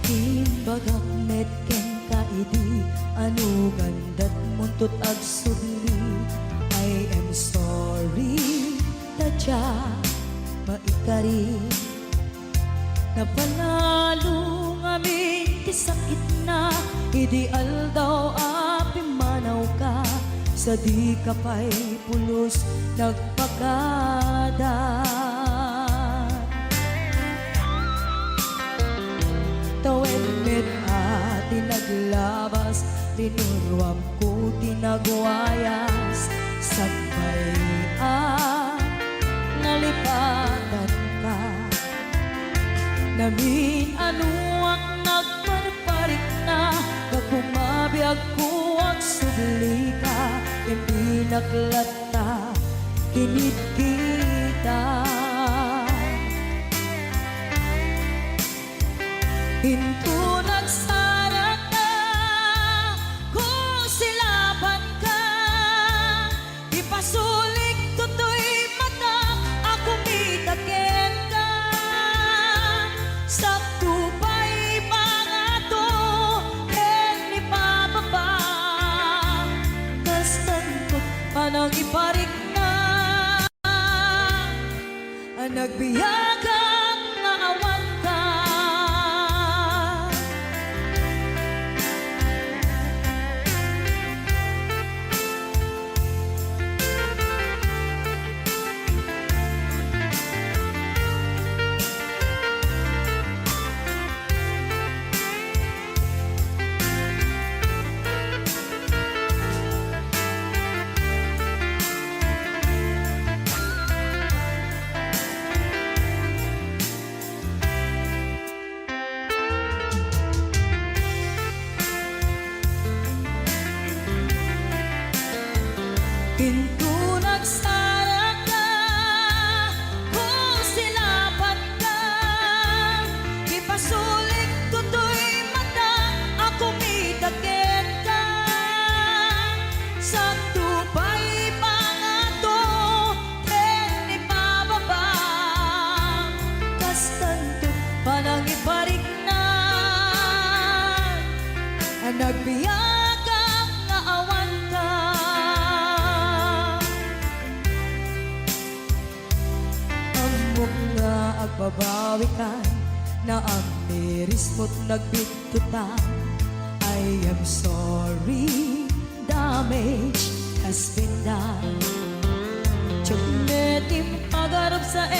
Imbagak met ken kaidi anu gandat muntut ag subli. I am sorry tadya maikari napanalo ngamin ti sakit na ideal daw api manaw ka sa di kapay pulos nagpagada. Tawen met ati naglabas tinurwam ko tinagwayas sagbay nalipatan ka namin anuak nagparparik na kakumabiyag ko ang subli ka hindi naklata kinit kita. Hinto nagsara ka, kung silaban ka, ipasulik tutoy mata, ako mitakin ka. Sakto pa'y pangato, ken ipababa, kastan ko panang iparik na, nagbiyagang naawan ka. Hinto nagsara ka, kung silaban ka, ipasulik tutoy mata, ako mitakin ka. Sakto pa'y pangato, ken ipababa, kastanto panang iparik na, nagbiyagang naawan ka. Nga agbabawi ka na ang miris mo't nagbigtutan. I am sorry, damage has been done. Tiyagnetim pagarap sa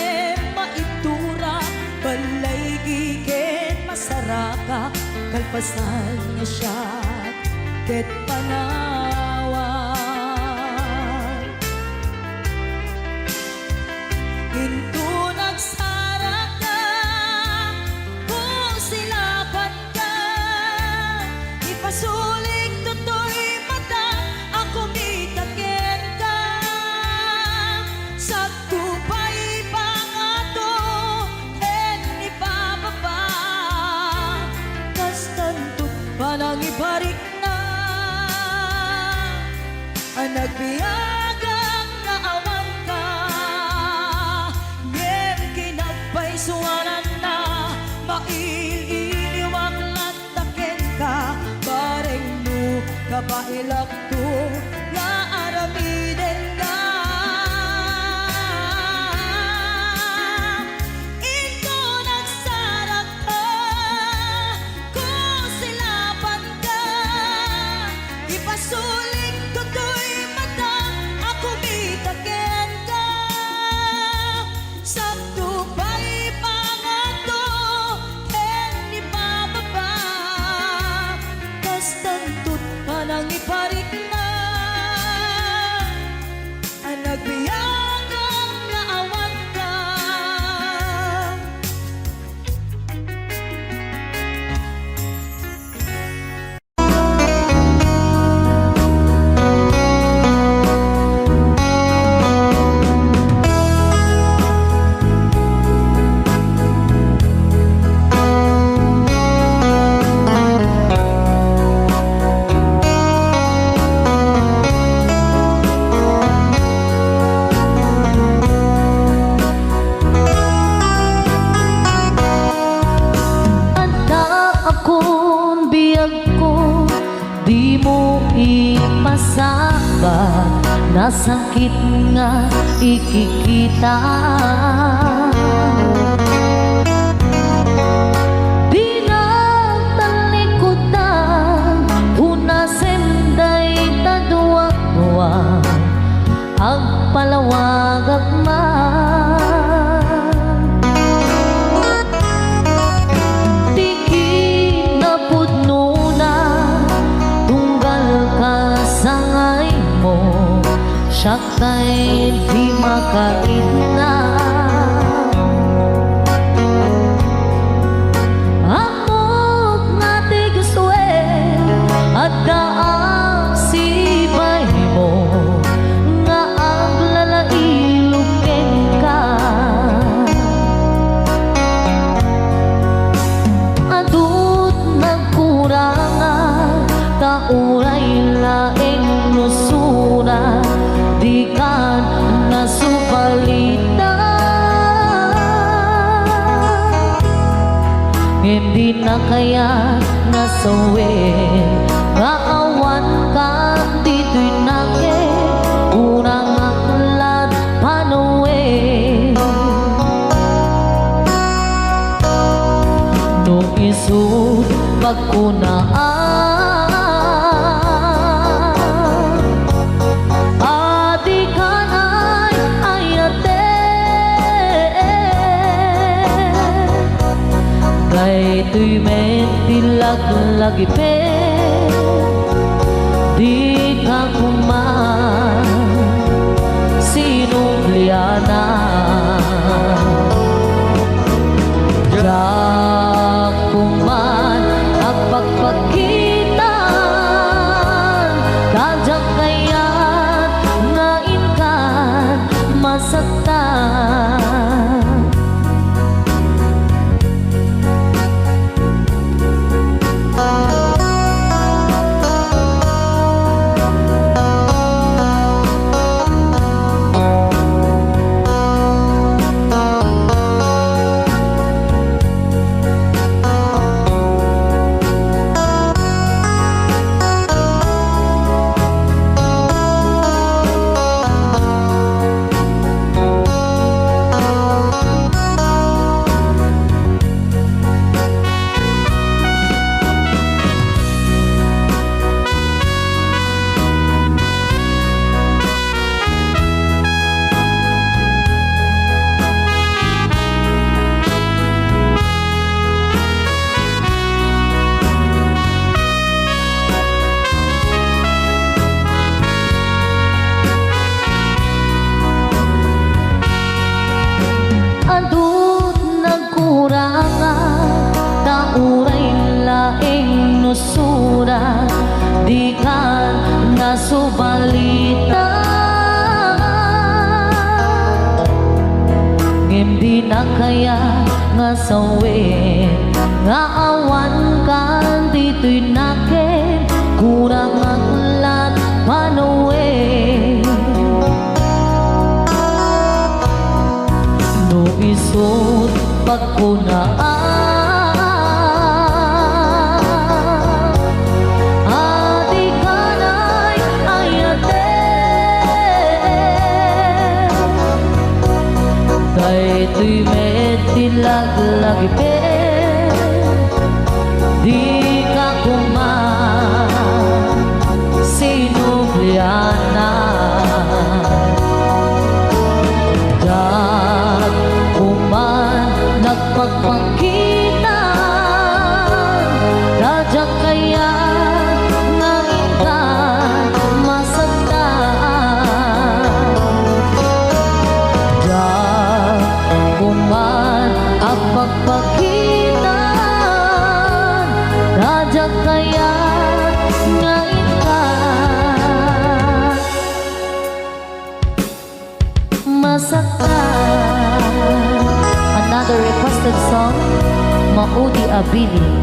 maitura, balay gigen masaraka, kalpasan na siya ket panawan. Hinto nagsara ka, kung silaban ka, ipasulik tutoy mata, ako mitakin ka. Sakto pa'y pangato, ken ipababa, kastanto panang ibarik na, nagbiyagang naawan ka. Suwanan na maililiwag lataken ka, bareng mo kapailak to nga aramiden ka. Ito nagsarak ka, kung silaban ka, ipasulik tutoy mata, ako mitakin ka. Sakto pa'y pangato, ken ipababa, kastanto't panang iparik na, akong biyag ko, di mo ipasaka, nasakit nga ikikita. Di na talikutan, una senday taduwa-duwa, agpalawag agman. Tiki na pudno na, tunggal ka sangay mo, siya kay di makaitna. Amok nga di gusto at daang sibay mo, nga ang lalailukin ka. Adut nagkurangan, kauray laeng nusura, di ka nasupalita. Hindi na kaya nasawin, maawan ka dito'y nakit, unang aklat panuwi. Nung isut pagkunaan, adi ka na'y ayate, kay tuy mentilag-lagi pe, di ka kuman sinubliana. Yak kuman ang pagpakitan, kadyak kaya't ngain ka masaktan. Adut nagkurangan, tauray laing nusura, di ka nasubalita. Hindi na kaya nga sawin, nga awan ka dito'y nakit, kurang aklat panuwi. Isut pagkunaan, adi ka na'y ayate, kay tuy mentilag-lagi pe, di ka kuman sinubliana. Nagpagpakitan, radyak kaya ngain ka masaktan. Diyak kuman ang pagpakitan, radyak kaya ngain ka masaktan. Another requested song, Maudi Abili.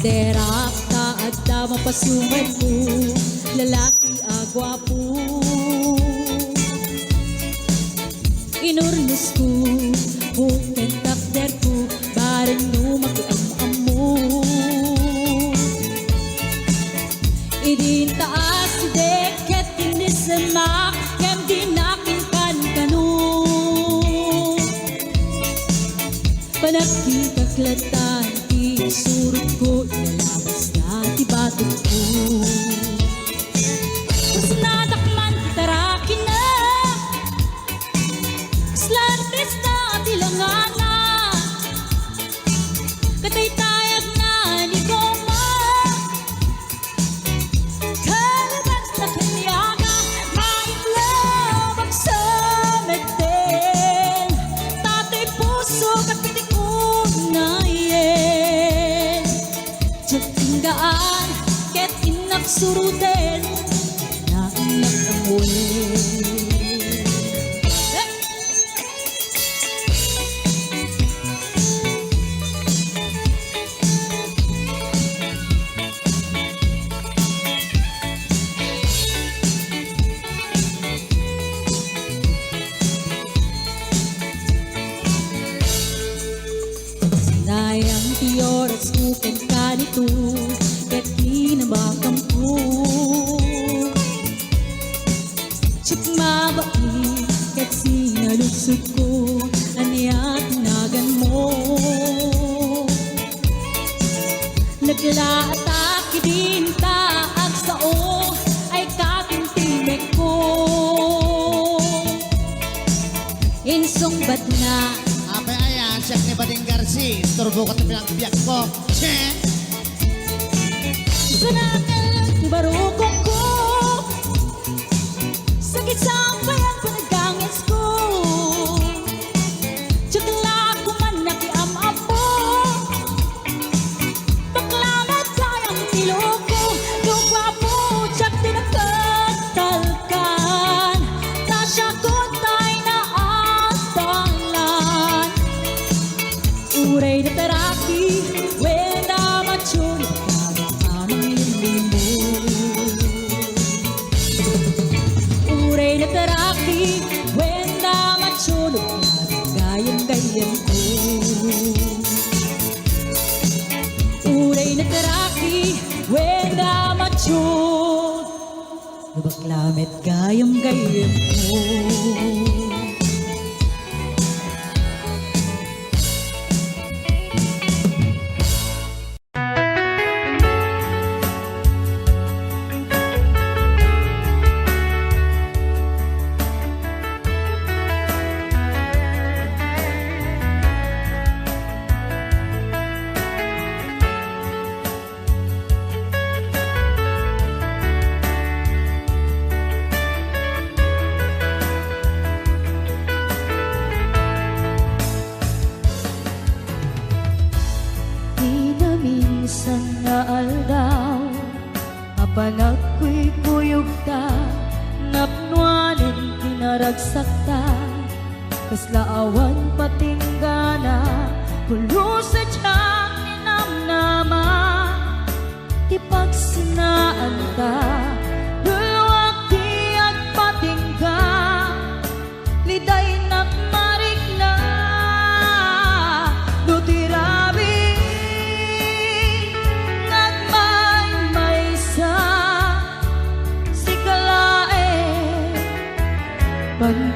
Derakta at mapasuman ko, lalaki agwapo. Inurnos ko, bukan takder ko, bareng no makiam-amo. Idin taas si deket kinisamak, kem dinakin kan-kanu. Panagkikaklatan, surut ko, ilalabas na tibatong ko. Mas nadakman kitarakin na, mas lantes na tilangan na, katay-tayag na ni Goma. Kalabas na kanya ka, mailabag sa medeng, tatay puso kapitik ko na yen. Tinggaan, ket inak suruten, na inak amuin. Sinayang tiyoras kuken kanito, ket kinabakam ko. Chikmabai, ket sinalusot ko, anya tinagan mo. Naglatak din taag sao, ay katintimek ko. Insong bat na, Apa ayan, Chef ni Bading Garci, turbo ka tabi ang biyak ko. Che! sanakal tibarukong ko, sakit sa bayan panagangis ko. Tsakla ko man nakiam-am mo, baklamat kayang niloko. Lugwapo, tsak tinagkatalkan, tasya ko tayo na atalan. Uray na taraki, wenda machuli, uray na taraki, wenda machulog, gayang-gayang ko. Uray na taraki, wenda machulog, lubaklamet gayang-gayang ko. Minsan nga aldaw, mapanag ko'y kuyog ta, napnuanin pinaragsak ta, kaslaawan patinggana, kulo sa tiyang ninamnama, tipagsinaan ta, luluwag di at patingga, liday nakmarik na, nutirabi.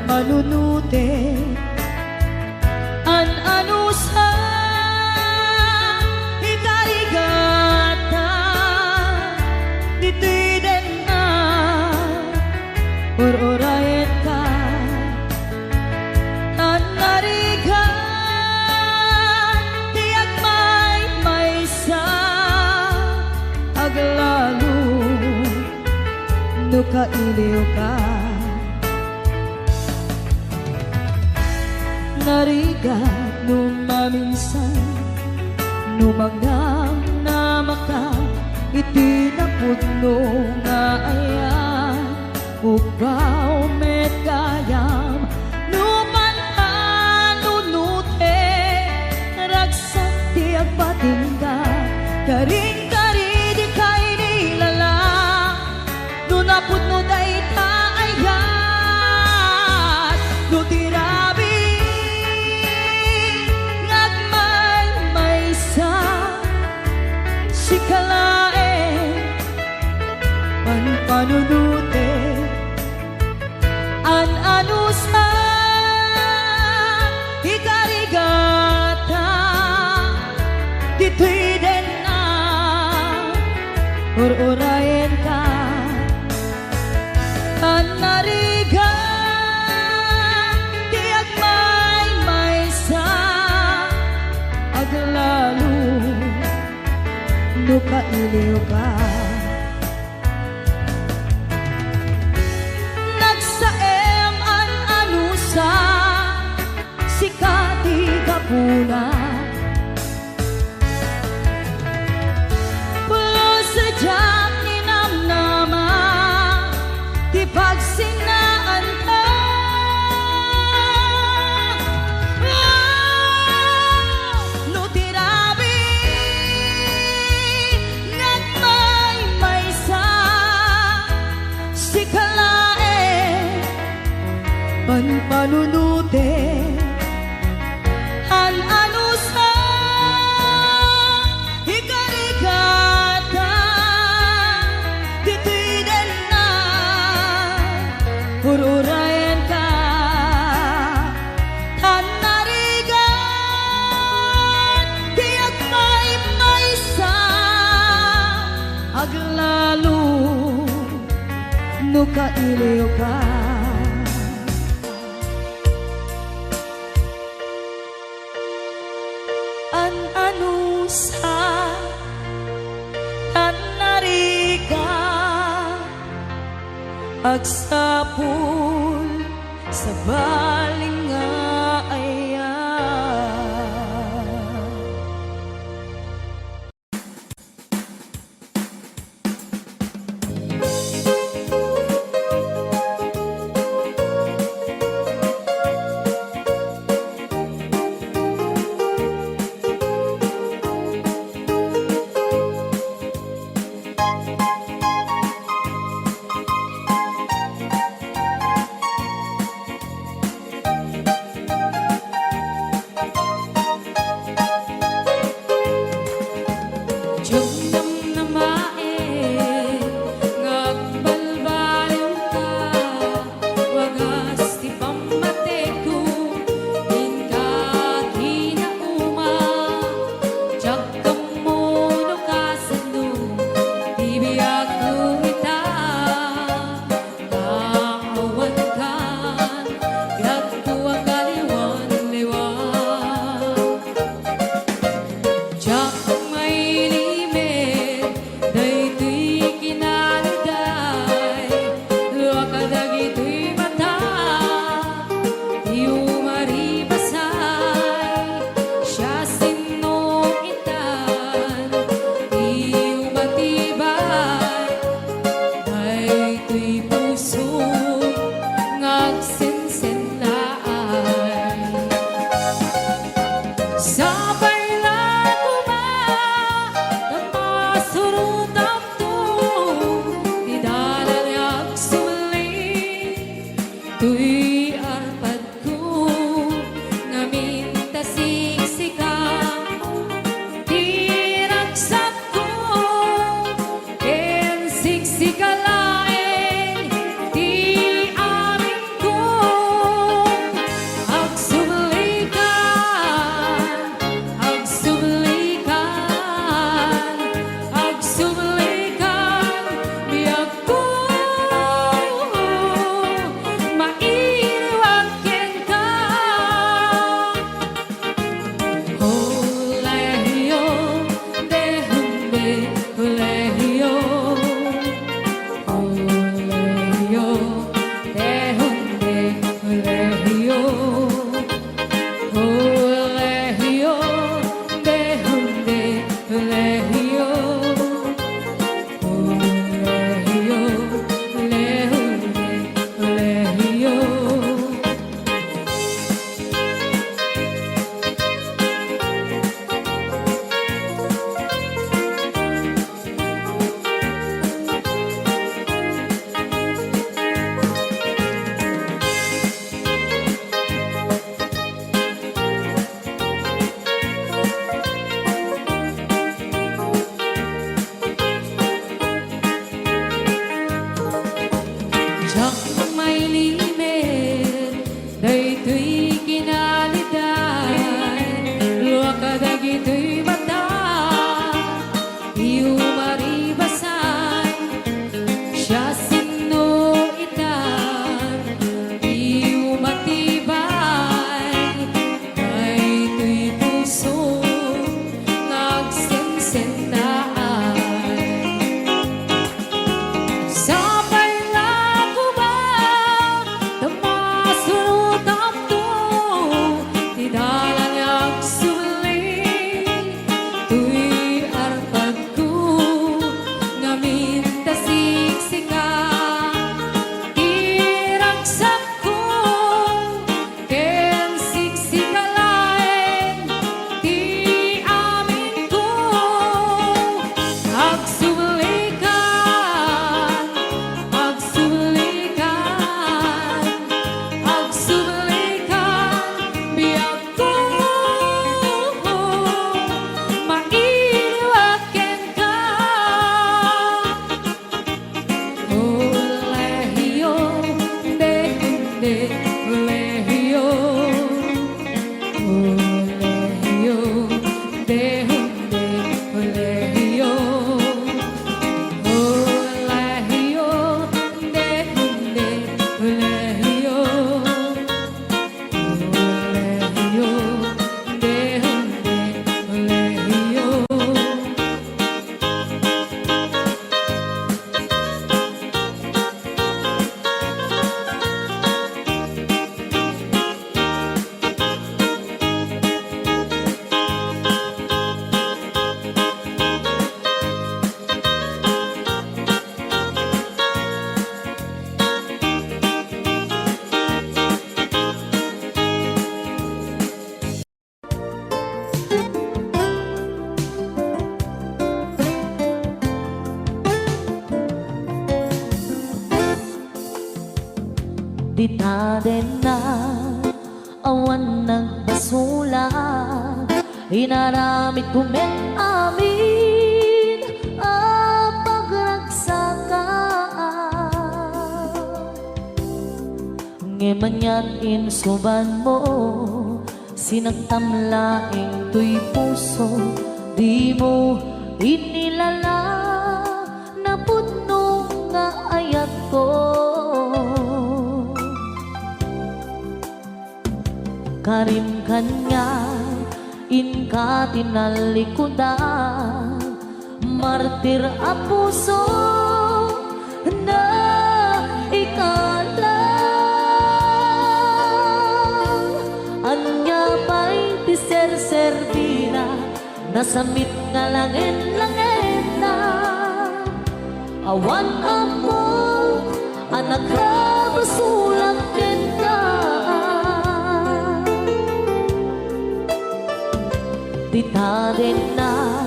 Panunute an anusa ikarigata ditiden na or-oraet ka an narigan tiyak may sa aglalu nuka iliw ka. Narigat numaminsan, numangang na maka, itinapudno nga ayan, upaw met kayam, numan nunute, ragsak tiyak patingga, karing panunute an anusa ikarigata dito'y din na urayan ka an nariga di agmay sa aglalo no kailiw ka nagsaem an anusa sikati kapuna pulo sadyang ninamnama di pagsinaan ka no tirabi nagmay sa sikalae panpanunute an anusa ikarigata dito'y din na ururayan ka an narigat di agmay sa aglalo no kailiw ka an anusa an nariga agsapul sa baling nga aya Jumdam na mae ngagbalbalin ka wagas ti pamateku inka kinauma jagkam mo no kasano tibiyag Di ta din na awan nagbasula, inaramid kumet amin ang pagragsakan. Ngemanyan insuban mo, sinagtamlaing tuy puso, di mo inilala na puno nga ayat ko. Karim kanya inka tinalikudan, martir a puso na ikalang. Anya pa'y ti ser-servina, nasamit nga langin-langin na. Awan among anak ka basulang ka. Di ta din na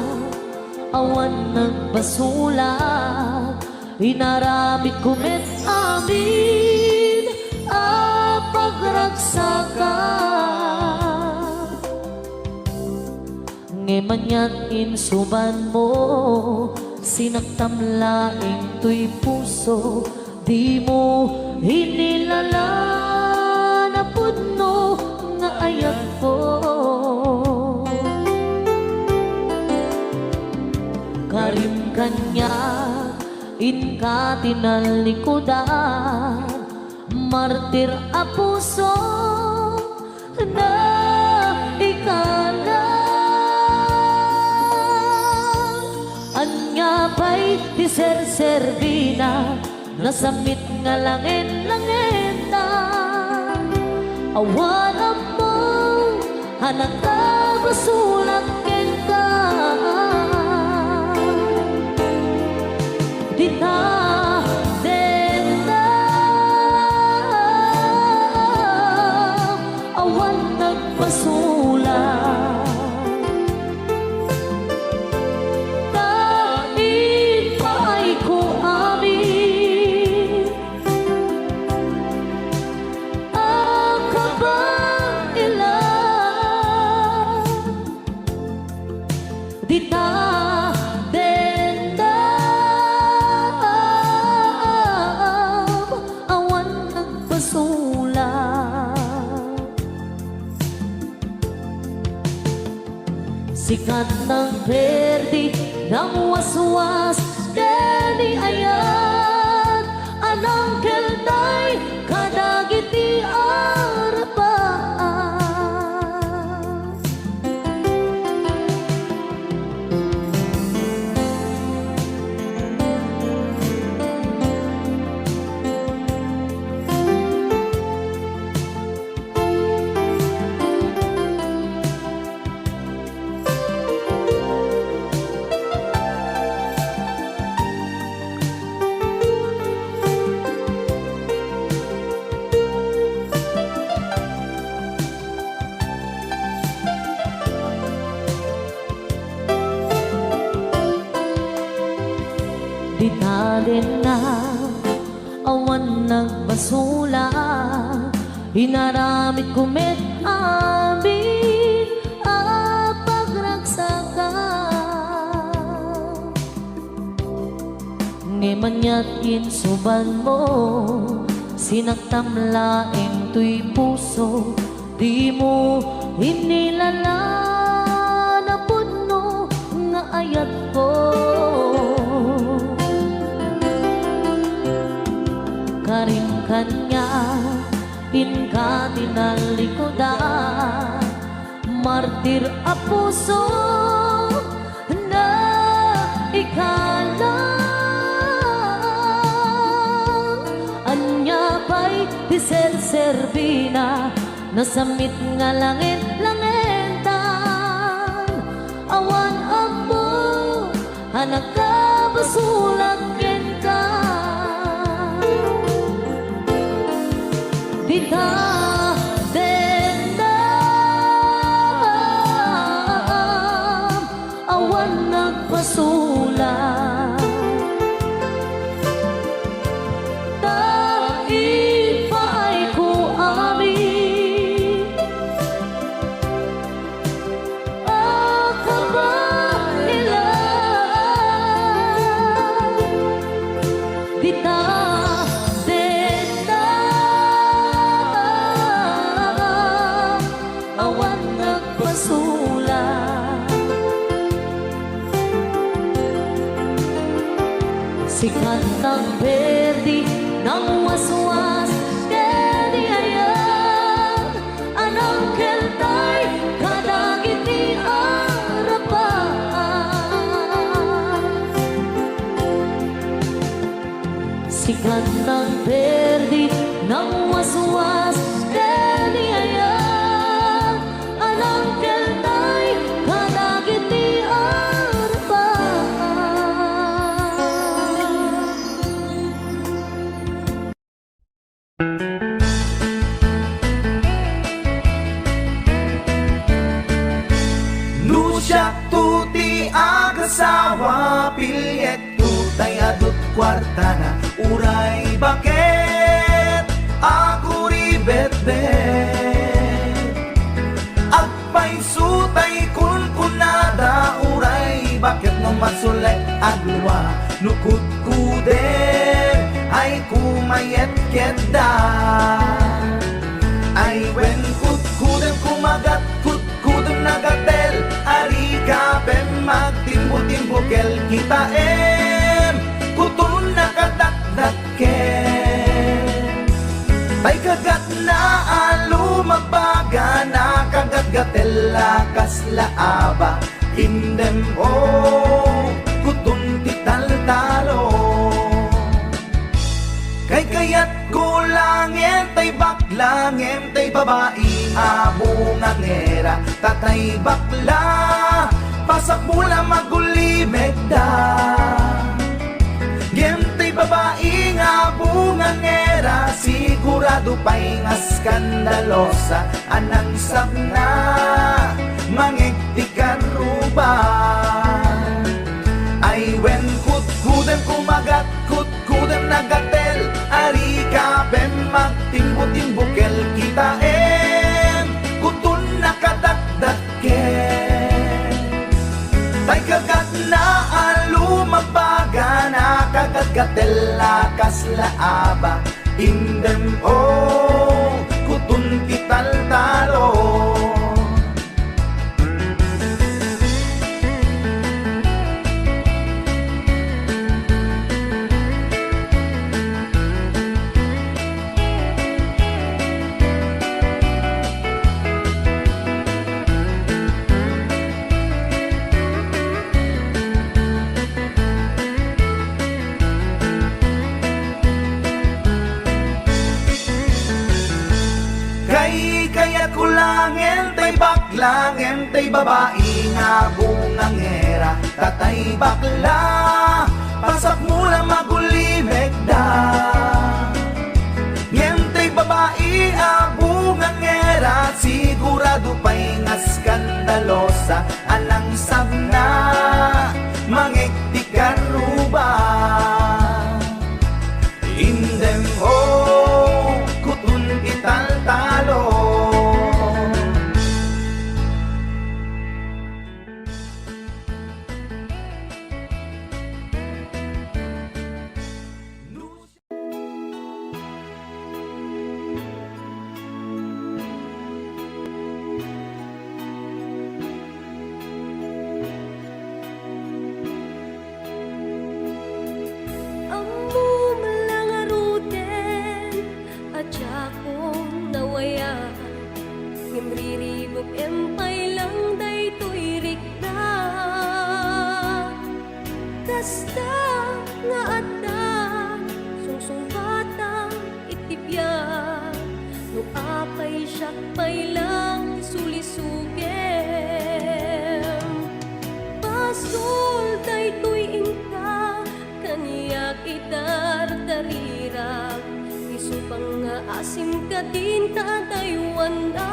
awan nagbasulat, inaramid kumet amin ang pagragsakan. Ngemanyan insuban mo, sinagtamlaing tuy puso, di mo hinilala na puno nga ayat ko. Karim kanya inka tinalikudan, martir a puso na ikalang. Anya pa'y ti ser-servina, nasamit nga langin-langin na. Awan mo anak ka basulang ka. Di ta din na awan nagpasulat, dahil pa'y ko amin ang kabang ilan. Di ta din na awan nagpasulat. Sikat ng perdi ng waswas, deni ayan anang kelday kadagiti arapaan. Di ta din na awan nagbasula, inaramid kumet amin ang pagragsakan. Ngemanyan insuban mo, sinagtamlaing tuy puso, di mo inilala na puno nga ayat ko. Karim kanya inka tinalikudan, martir a puso na ikalang. Anya pa'y ti ser-servina, nasamit nga langit-langin tan. Awan amo anak ka basulang ka. Di ta din na awan nagpasulat, dahil pa'y Sikat ng berdi ng waswas Kedi ayan Anang keltay Kadagit ni arapan Sikat ng berdi ng waswas Kedi ayan Anang keltay Kadagit ni arapan Nusyak tuti agasawa Pilyet tutay adut kwartana Uray bakit ako ribet-bet Agpay sutay kunkunada Uray bakit no masulek agluwa Nukut kuder ay kumayet keda Ay wen kut kudem kumagat kut kudem nagatel Ari kapem magtimbo-timbo kel kita Kutun nakadakdaken Tay kagat na alumabaga Na kagat-gatel lakas laaba Indem kutun tital-talo Kay kayat gulangin tay baklangin tay babae abungang era Tatay bakla pasak mula magulimeg da Gem tay babae abungang era Sigurado pa'y nga skandalosa Anang sabna mangigtikan ruban Ay wen kut-kudem kumagat kut-kudem nagatel Ari kapem magtimbo-timbo kel kita Kutun nakadakdaken Tay kagat na alumabaga Na kagat-gatel lakas laaba Indem kutun tital-talo Kaya kulangin tay baklangin tay babae nga bungang era Tatay bakla pasak mula magulimeg da Ngentay babae abungang era Sigurado pa'y nga skandalosa Anang sabna mangigtikan ruba Indem kutun ital-talo Empay lang daytoy rikda Kasta nga adda Sungsungbatang itibyan No apay siyakpay lang sulisugem Pasol daytoy ingka Kaniyak idardarirag Isupang nga asim ka din tataywan na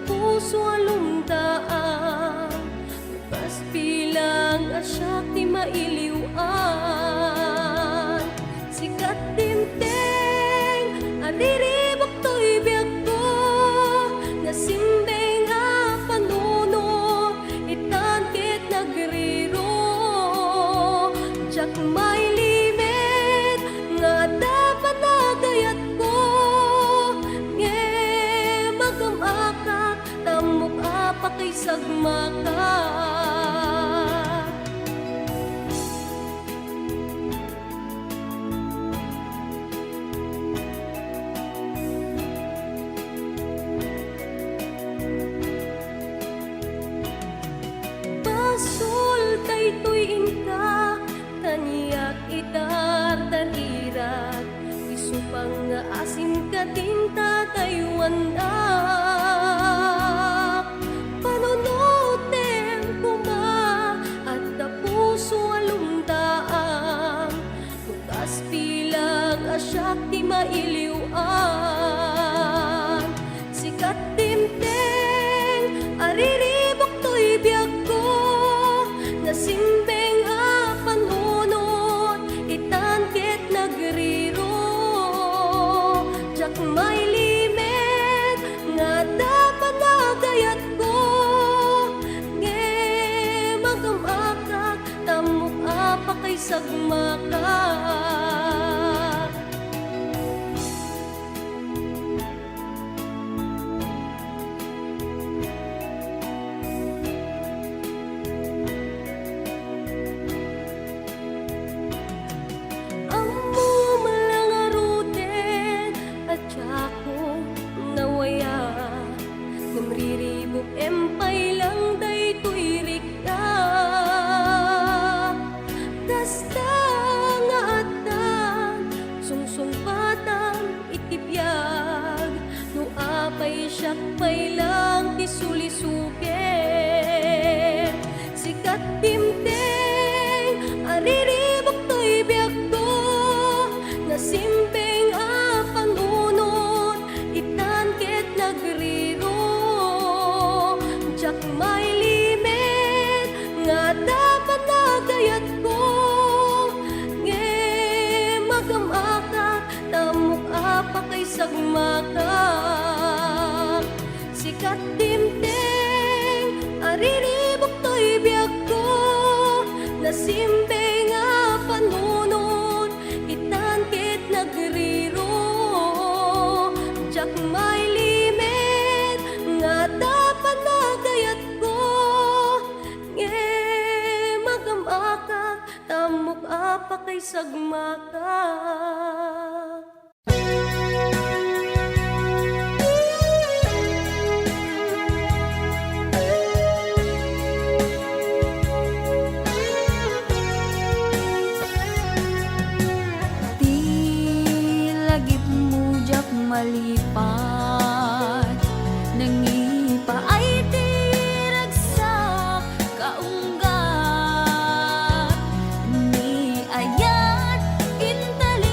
puso alundaan Bukas bilang asyak di mailiwan Sikat tinteng adiribok to'y biyak ko Nasimbeng nga panuno Itangkit nagriro Diyak may limit Nga dapat nagayat ko Nge magamakak Tamok apa kay sa sagmaka. Pasul daytoy inka, taniyak itar tarirat, isupang nga asim ka tinta tayuan na. Panunutem kuma at tapuso alumdaan, tukas pilang asyak ti mailiwan. Sikat timteng, ariribok to'y biyag ko, nasimbeng a panunod, itangkit nagriro. Jak may limit, nga dapat nagayat ko, nge magamakak, tamok apa kay sagmakak. Empay lang daytoy rikta, kasta nga atan, sungsungpatan itibiyag, no apay siyak pay lang isulisuke. Sikat timteng, ariribok to'y biyag ko, nasimbeng a pangunod, itangkit nagriro. Jak may limit, nga dapat nagayat ko, nge magamakak, tamok apa kay sagmakak. Sikat timteng, ariribok to'y biyag ko, nasimbeng nga panunod, itangkit nagriro. Jak may limit, nga dapat nagayat ko, nge magamakak, tamok apa kay sagmakak. Di lagip mo jak malipat, nangipa ay tiragsak kaunggat, ni ayat intali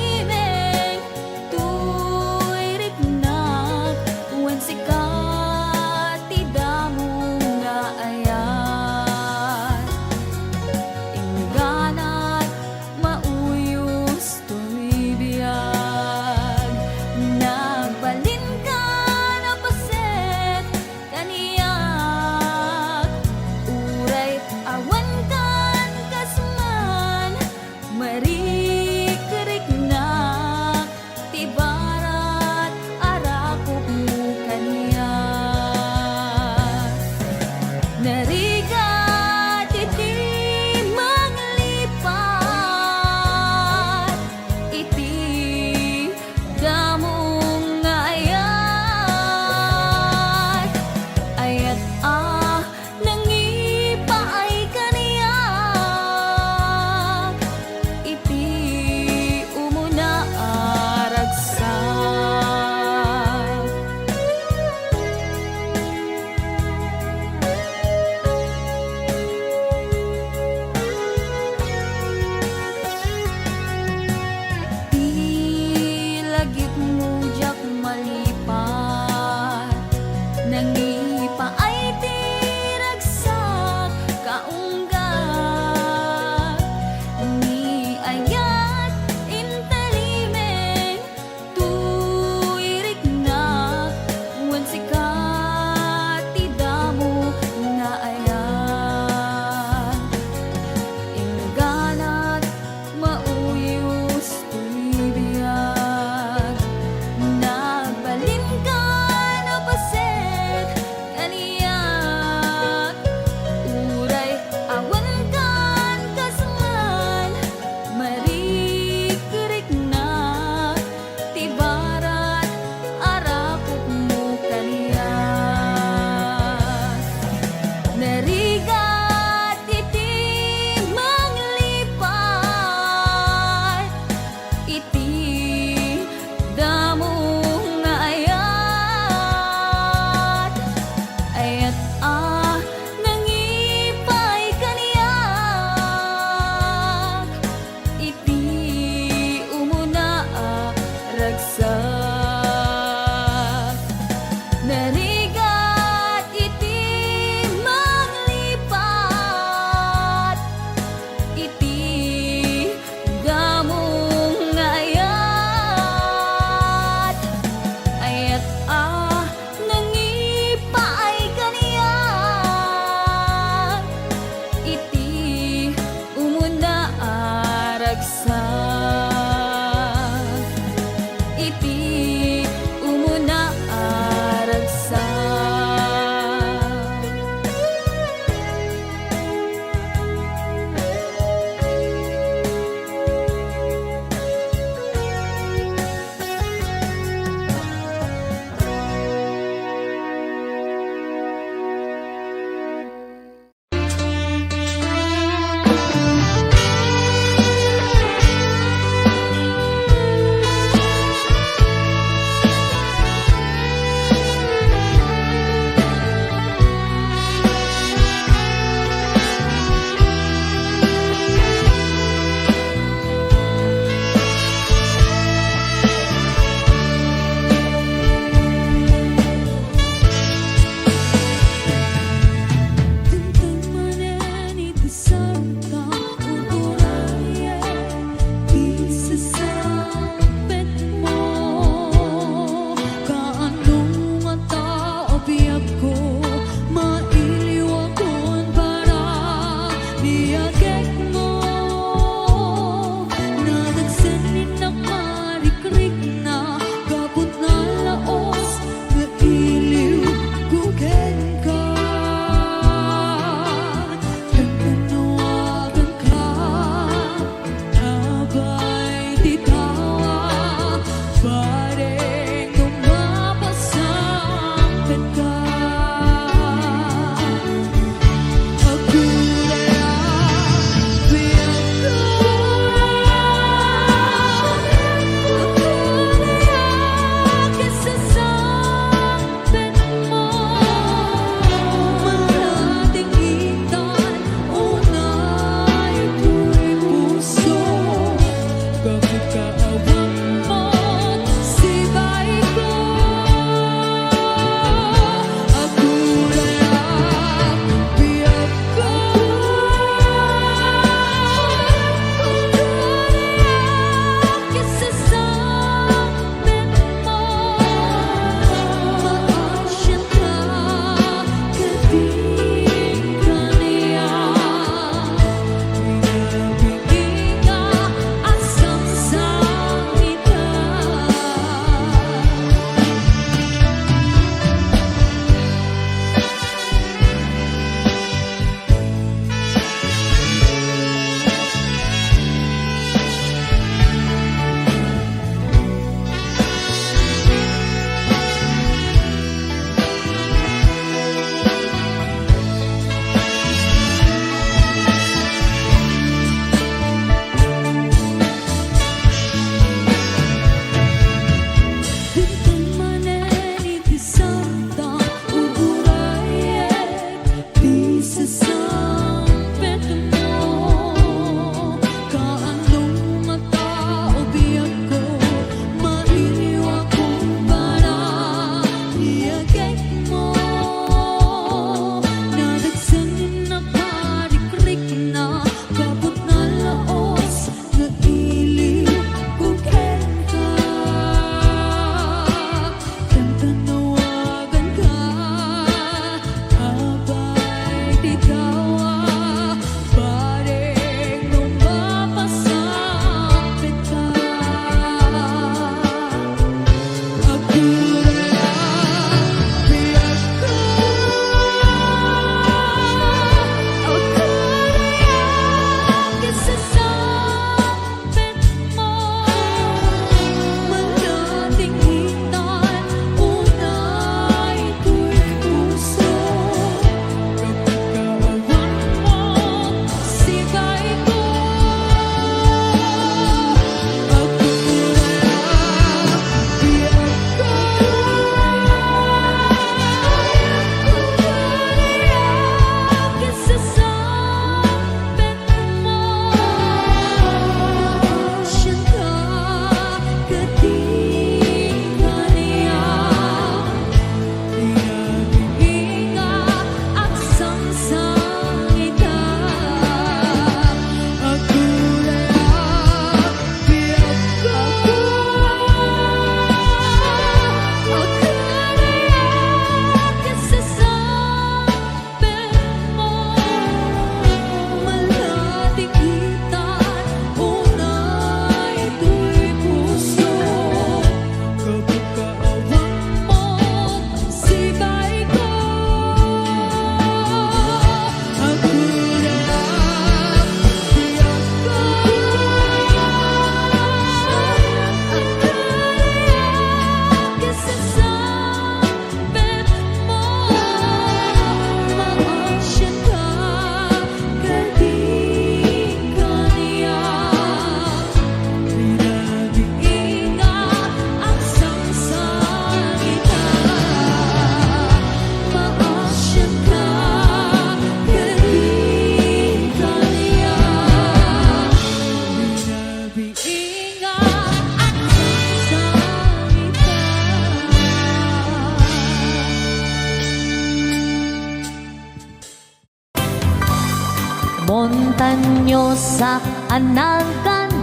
Montanyosa anagan,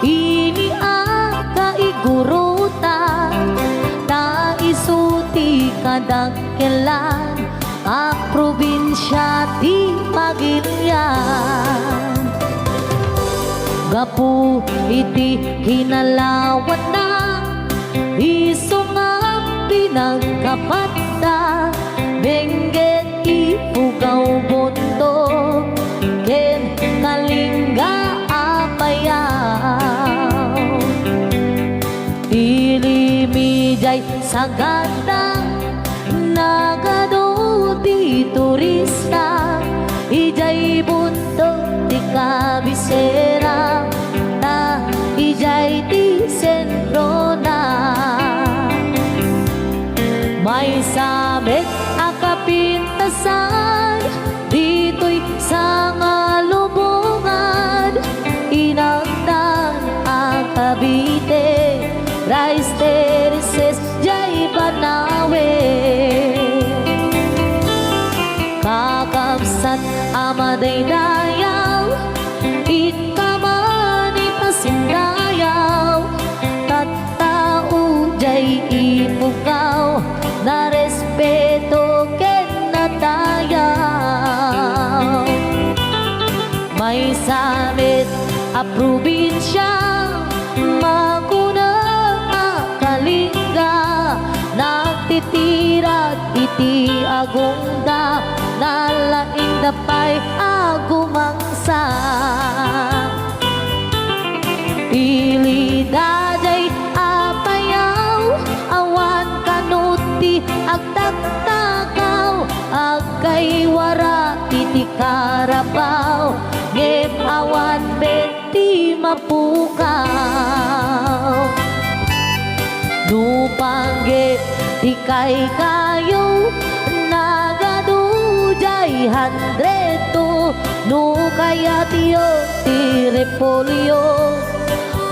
iniang kaigurutan, ta isuti kadagkelan, a probinsya ti Pagilian. Gapu iti kinalawan na, iso nga pinagkapata, bengget ipugaw boto, ken kalingga apayaw. Ilimijay sagada, nagado di turista, ijay bunto di kabisera, ta ijay di sentro na. May sabit akapintasan, dito'y sa ngalubungan, inagdan ang Cavite, rice terraces jay Banawe. Kakabsat amaday dayaw, ikamani pasindayaw, tattao jay ipugaw, na respeto ken natayaw. May samit a probinsya, maguna kalingga, nagtitirat iti agungda, nalaing dapay agumangsa. Ilidajay apayaw, awan kanuti agtagtagaw, agkay wara iti karabaw, ngem awan beti mapukaw. Nupangge di kay kayo, nagadujay handreto, no kaya tiyo ti repolyo,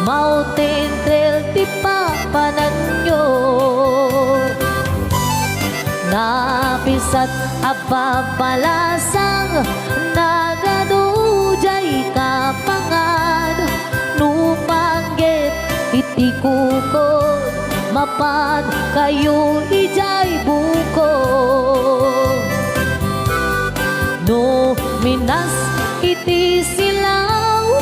mountain trail ti papananyo. Napisat apapalasang, nagadujay kapangan, nupangget iti kukod, mapan kayo ijay buko. No minas iti silaw,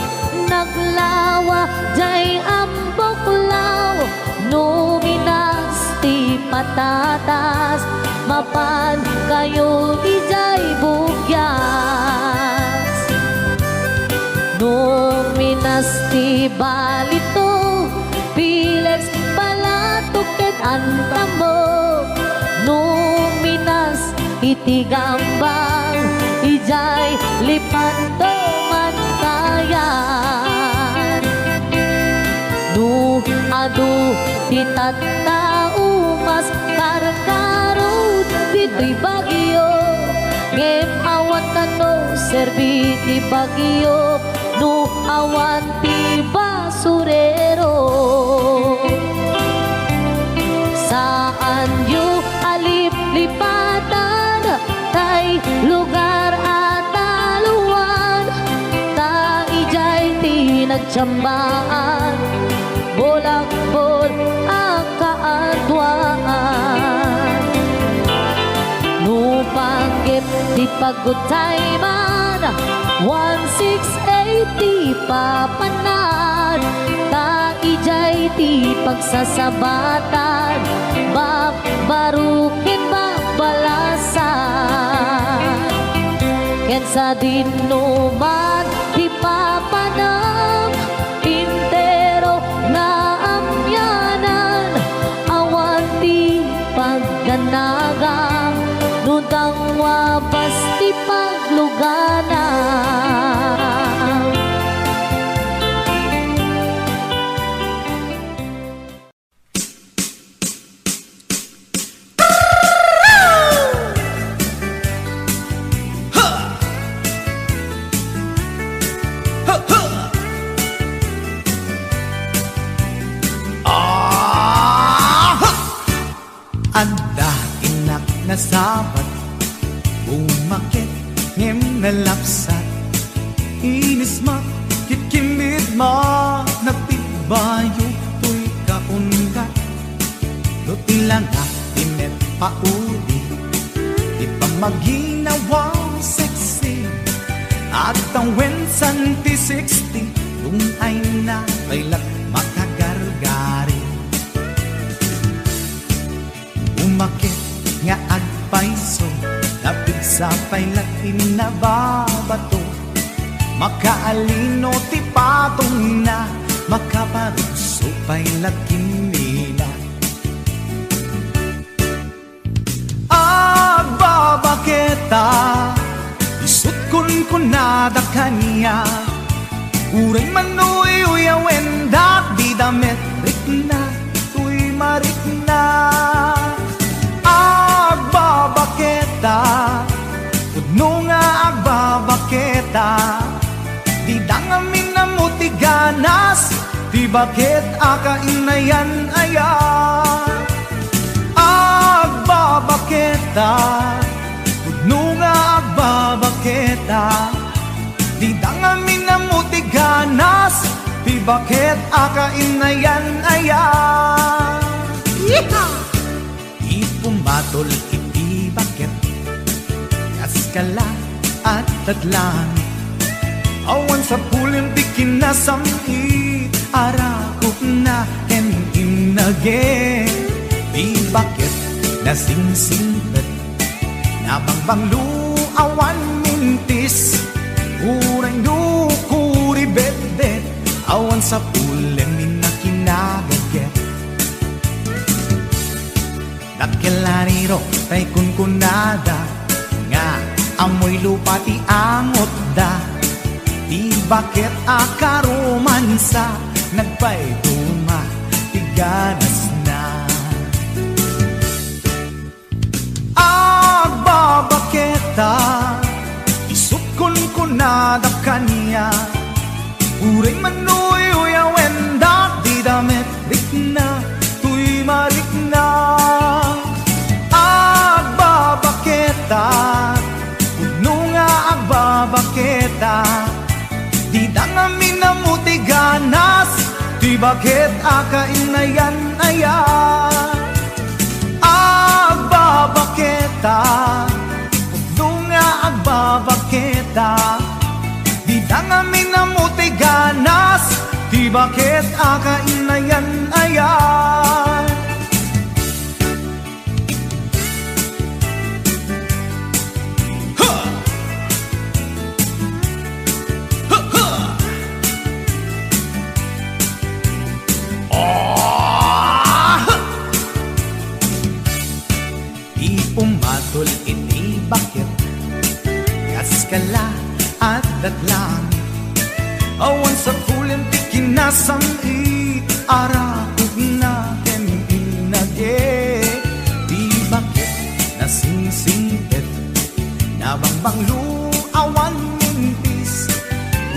naglawa jay amboklaw, no minas ti patatas, mapan kayo ijay bugyas. No minas ti balito, pilex palatuket antamo, no minas iti gambang, ijay lipanto mantayan. No adu ti tattao, mas karkarod dito'y Bagyo, ngem awan kano serbi ti Bagyo, no awan ti basurero. Saan yu alip-lipatan, tay lugar at taluan, ta ijay ti nagtsambaan, bolak-bol ang kaadwaan. Nupanggit di pagutay man, 1680 papanan, ta ijay ti pagsasabatan, babarukin babalasan. Ken sa dinuman ti papanang, intero na amyanan, awan ti pagganagang, nudang wabas ti pagluganan. Anda inak na sabat, umakit ngem nalapsat, inis makikimid ma nagtibayo tuy kaungat no tila nga tinet pauli di pa maginawang sexy at ang wensan ti 60 kung ay na kailat makagargari umakit nga agpaiso napig sa pailat inababato makaalino ti patong na makaparuso pailat kinila agbabaketa isut kun nada kanya uray manuy uyawen dak di damit rikna tuy marikna agbabaketa Udno nga agbabaketa Di dangamin na mutiganas Di bakit akainayan aya Agbabaketa Udno nga agbabaketa Di dangamin na mutiganas Di bakit akainayan aya Ipumatol iti bakit Kaskala at tadlan Awan sa pulim di kinasami Arakot na inage Di bakit nasingsingat Nabangbanglu awan mintis Urang dukuri bet-bet Awan sa pulim inakinagaget Nakilariro tay kunkunada Nga amoy lupa ti angot da Di bakit akaromansa Nagpay duma ti ganas na Agbabaketa Isut kunkunada kanya Uray manuy uyawen da Di damit rikna tuy marikna Agbabaketa Udno nga agbabaketa Di dangamin na mutiganas Di bakit akainayan aya Agbabaketa Udno nga agbabaketa Di dangamin na mutiganas Di bakit akainayan aya Pumatol iti bakit Kaskala at datlang Awan sa kulim ti kinasami Arakot na inage Di bakit nasingsingit Nabangbanglu awan mintis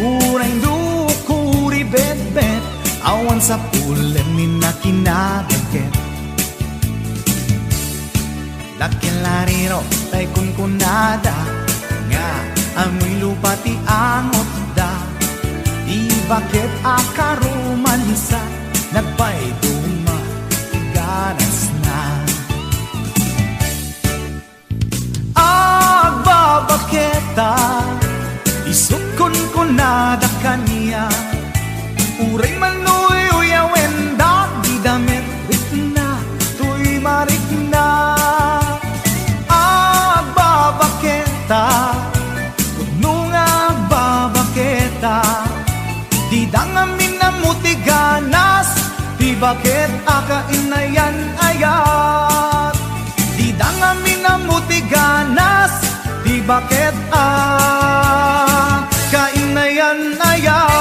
Urang dukuri bet-bet Awan sa kulim inakinagaget Lakilariro tay kunkunada Nga amoy lupa ti angot da Di bakit akaromansa Nagpay duma ganas na Agbabaketa Isut kunkunada kanya Uray manuy uyawen da Di damit rikna tuy marikna Udno nga agbabaketa Di dangamin na mutiganas Di bakit akainayan ayat Di dangamin na mutiganas Di bakit akainayan ayat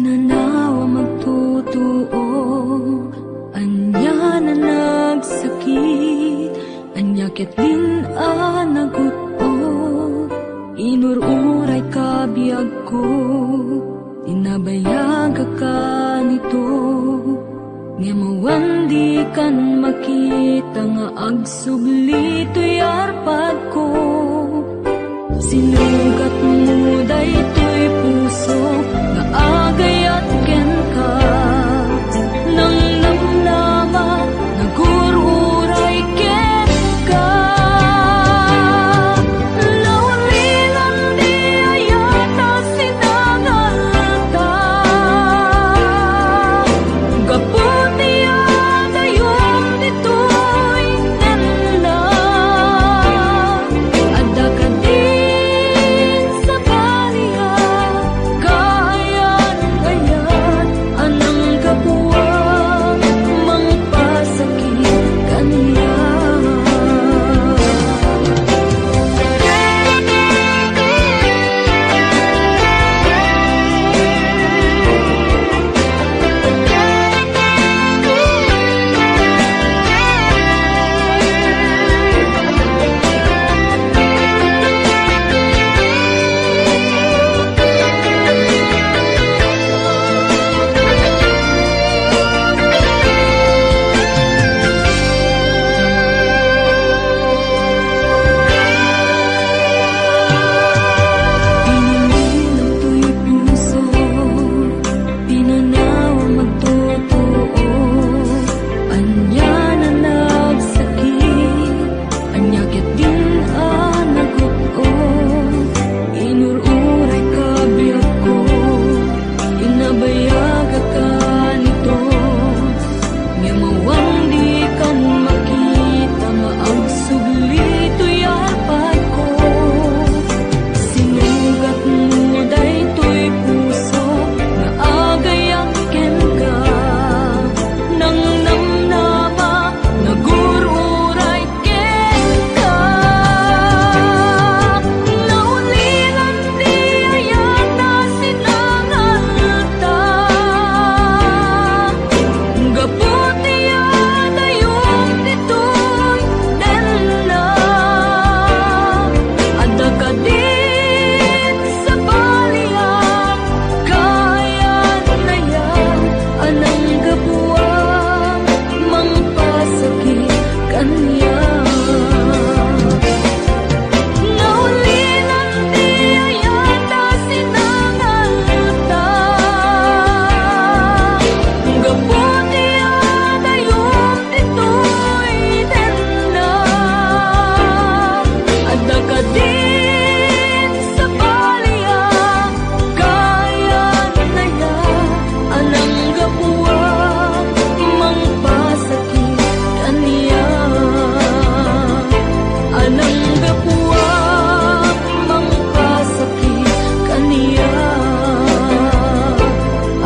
Pinanawa magtutuo, anya na nagsakit, anya ketlin naguto, inururay kabiyag ko, inabayag ka nito, nga mawandi kan makita nga agsubli to'y arpad ko. Sinugat mo daytoy puso nga agayat ken ka, nang namnama nagururay ken ka. Laulilan di ayata sinangalta, gaputi adayon ditoy nella, adda ka din sa baliya, kayan kayan anang kapuwang mangpasakit kaniya. Pinililang to'y puso, pinanawa magtotoo, anya na nagsakit, anya ket din naguto, inururay kabiyag ko, inabayag ka nito, nga mawandi kan makita nga agsubli to'y arpad ko. Sinugat mo daytoy puso nga agayang ken ka, nang namnama nagururay ken ka. Naulilan di ayata sinangalta, gaputi adayon ditoy nella, adda ka din sa baliya, kayan na yan anang gabuwang mangpasakit kaniya. Naulilan di ayata sinangalta, gaputi adayon ditoy nella, adda ka din sa baliya, kayan na yan anang gabuwang mangpasakit kaniya. Anang gabuwang mangpasakit kaniya,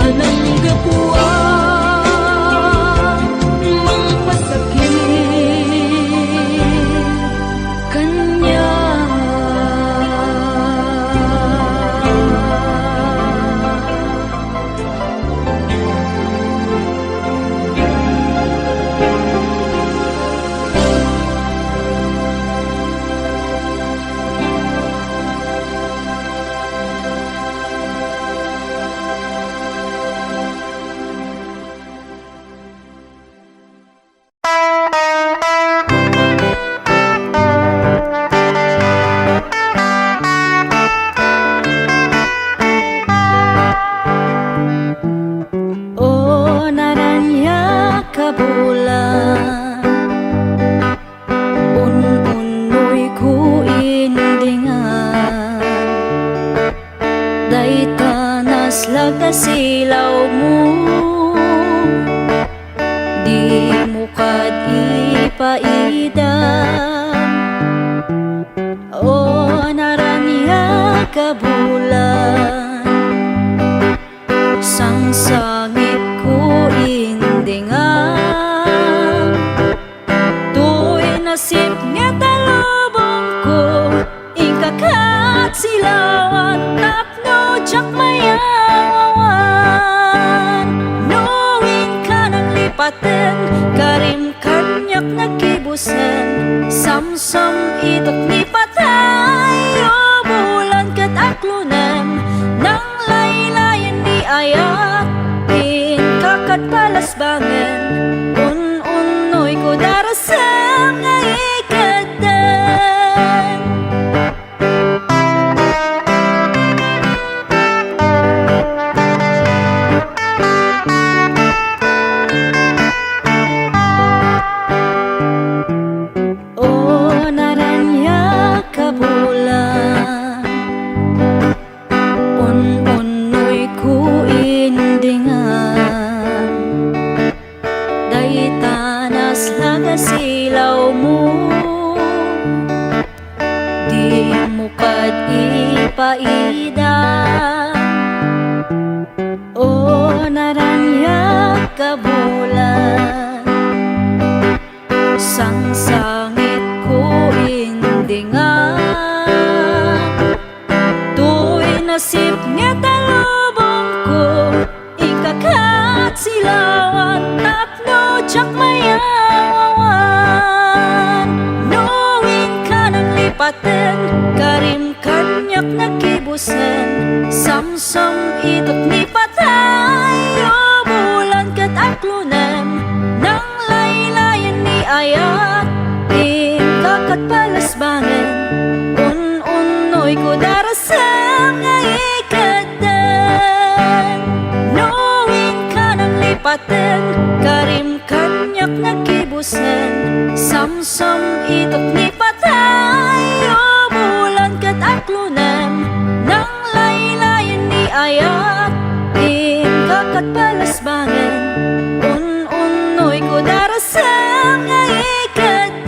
anang gabuwang mangpasakit kaniya. O naranya ka bulan, un-unoy ko indingan, dayta naslag na silaw mo, di mo kad ipaidan. O naranya ka bulan, sang sangit ko indingan, to'y nasip nga talubong ko, ikakat silawan tapno jak mayawawan. lipaten, karim kanyak nagibusen, samsam itok ni patay, o bulan kat aklunem, nang laylayan ni ayak, in kakat palas bangen, un-unoy ko darasam nga ikaten. O naranya kabulan, un-unoy ko indingan, day tanas laga silaw mo, di mo kad ipaida. O naranya kabulan, sang sangit ko indingan, tu'y nasip nga talubong ko, ikakat silawan, tapno tsak mayawawan. Knowing ka ng lipaten, karim kanyak nagibusen, samsam itok ni patay, o bulan kat aklunem, nang laylayan ni ayak, in kakat palas bangen, un-unoy ko darasam nga ikaten. Knowing ka ng lipaten, karim kanyak nagibusen, samsam itok ni patay, o bulan kat aklunem, nang laylayan ni ayak, in kakat palas bangen, un-unoy ko darasam nga ikaten.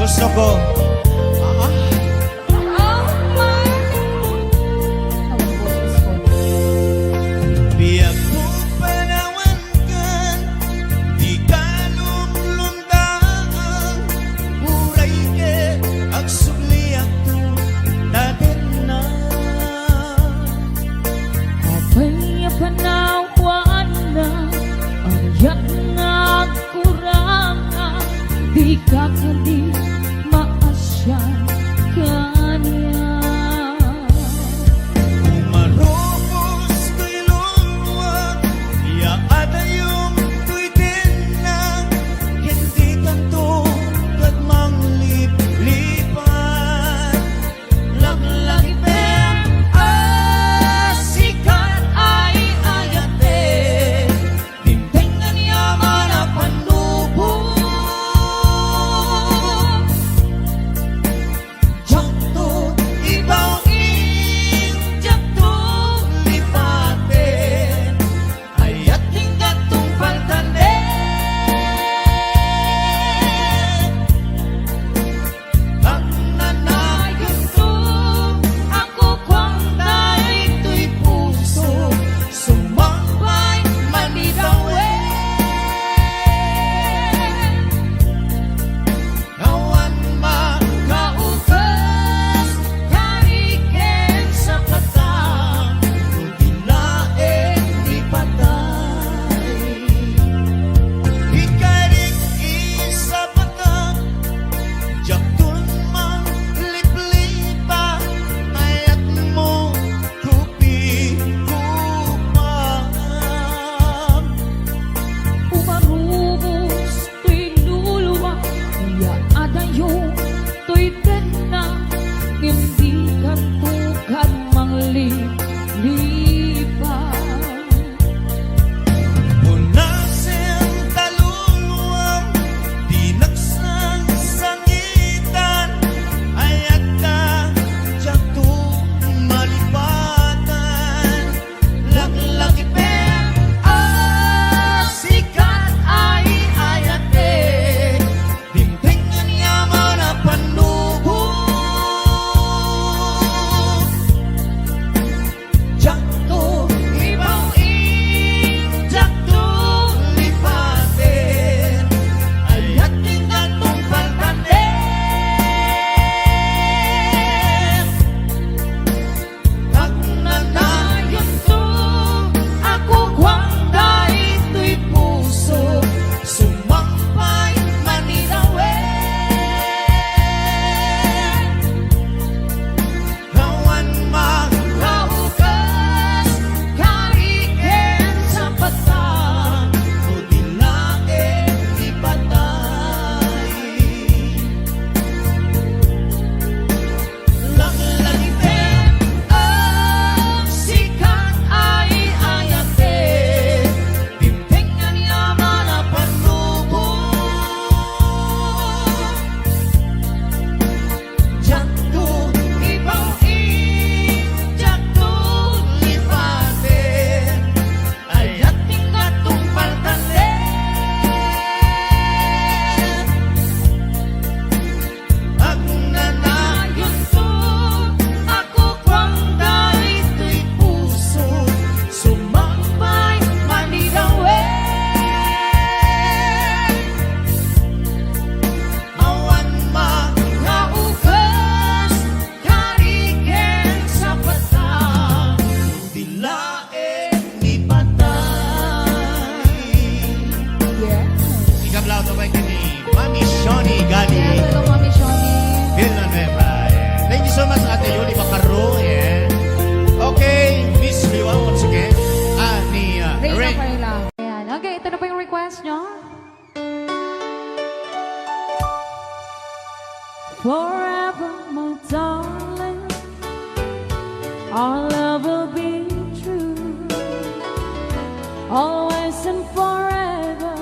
Gusto ko. Biyak mo panawangan, di ka lumlundaan, buray ke ang suliak to natin na. Apay panawaan na Ayak na kurang Di ka kadi maasya kanya Umarupos ko'y luwag, yaada yung ko'y din na, hindi kanto kadmang lipat. Laglagi pem, sikat ay ayate, tintingan yaman na panubo. Jakto, ibaw jakto lipatin, ayat hinggat tumpal ang nanayon to, ako kwangday to'y puso, sumambay manidawin. Kawan makaugas, kariken sa katang, lugilain di patay. Ikarik isa patang, jaktun mang liplipa, ayat mo kupi-kupam. Umarubos to'y luluwa Kaya adayo to'y tena Hindi ka tukad manglipa Punasin taluluwang, di nagsang sangitan, ayat ka jaktun malipatan. Laglagi pem, sikat ay ayate, tintingan yaman na panubo. Jakto, ibaw jakto lipatin, ayat hinggat tumpal Pag nanayon to, ako kwangday to'y puso, sumampay manidawin. Kawan makaugas, kariken sa patang, lugilain di patay. Laglagi pem, sikat ay ayate, tintingan yaman na panubo. Jakto, ibaw jakto lipatin, ayat hinggat tumpal Pag nanayon to, ako kwangday to'y puso, sumambay manidawin. Awan makaugas, kariken sa patang, dilain ni patay. Ikablaw to ba ni Mami Shoni Gali Villanueva. Thank you so much, Ate Yuli Bacaro. Okay, Miss Liwa once again. Ni Ray. Ayan, okay, ito na po yung request nyo Forever, my darling Our love will be true Always and forever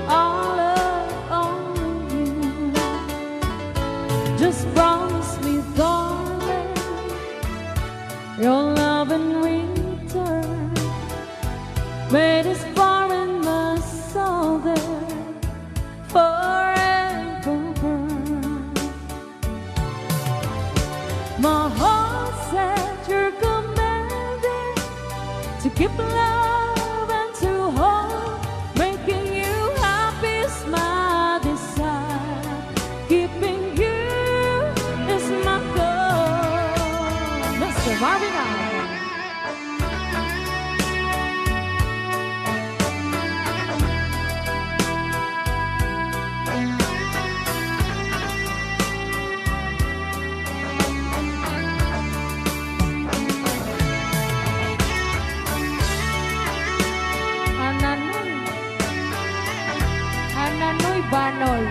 Our love only you Just promise me, darling Your love in return Made us far in my soul there Forever give love and to hold, making you happy is my desire. Keeping you is my goal. Mr. Marvin Allen. Ananoy Banoy.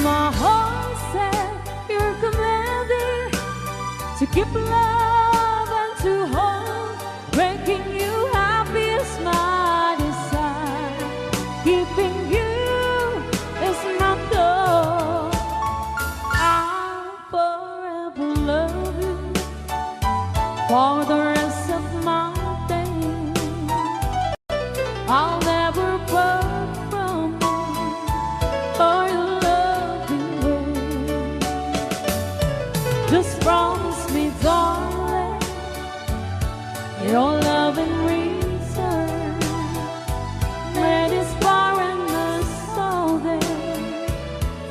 My heart said you're commanding to keep love and to hold, making you happy is my desire. Keeping you is my goal. I'll forever love you for the rest of my days. I'll never part from you for your loving ways. Just promise me, darling, your love in return. Let this foreignness all there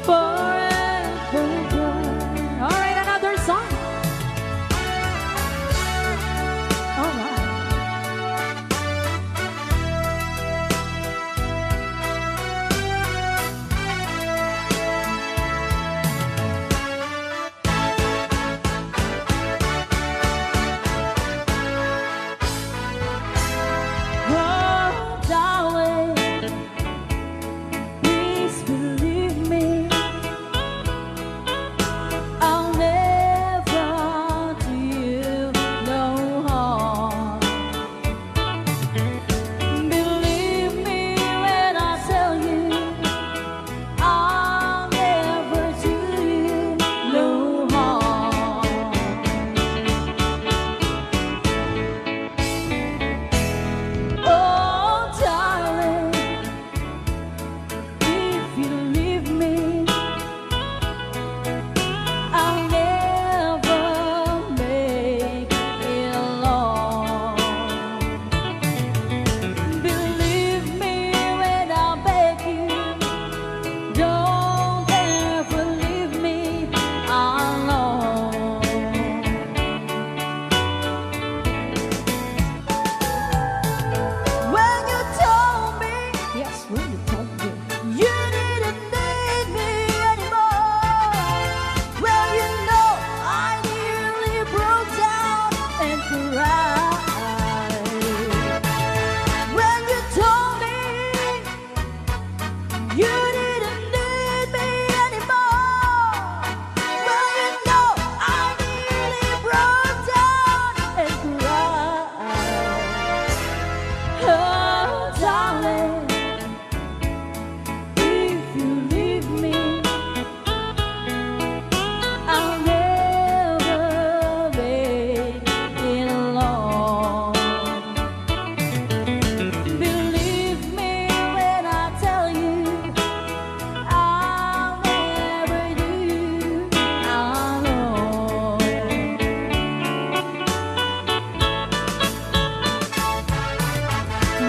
forever burn. All right, another song. All right. Oh, darling, please believe me. I'll never do you no harm. Believe me when I tell you, I'll never do you no harm. Oh, darling, if you leave me, I'll never make it alone. Believe me when I beg you, don't ever leave me alone. When you told me, yes, when you told me, you didn't need me anymore. Well, you know, I nearly broke down and cried. When you told me you didn't need me anymore. Well, you know, I nearly broke down and cried. Oh, darling, if you leave me, I'll never make it alone. Believe me when I tell you, I'll never do you alone.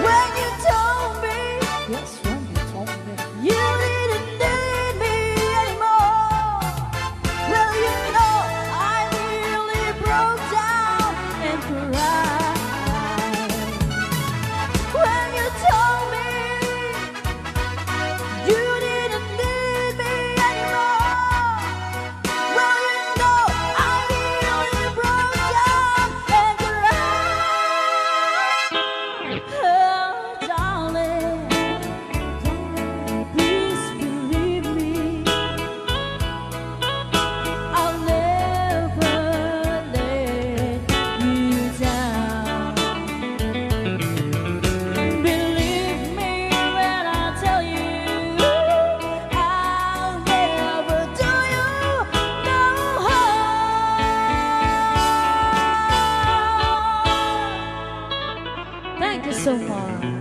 When you told me, yes, when you told me, you didn't need me anymore. Well, you know, I nearly broke down and cried. When you told me you didn't need me anymore. Well, you know, I nearly broke down and cried. Oh, darling, please believe me. I'll never let you down. Believe me when I tell you, I'll never do you no harm. Thank you so much.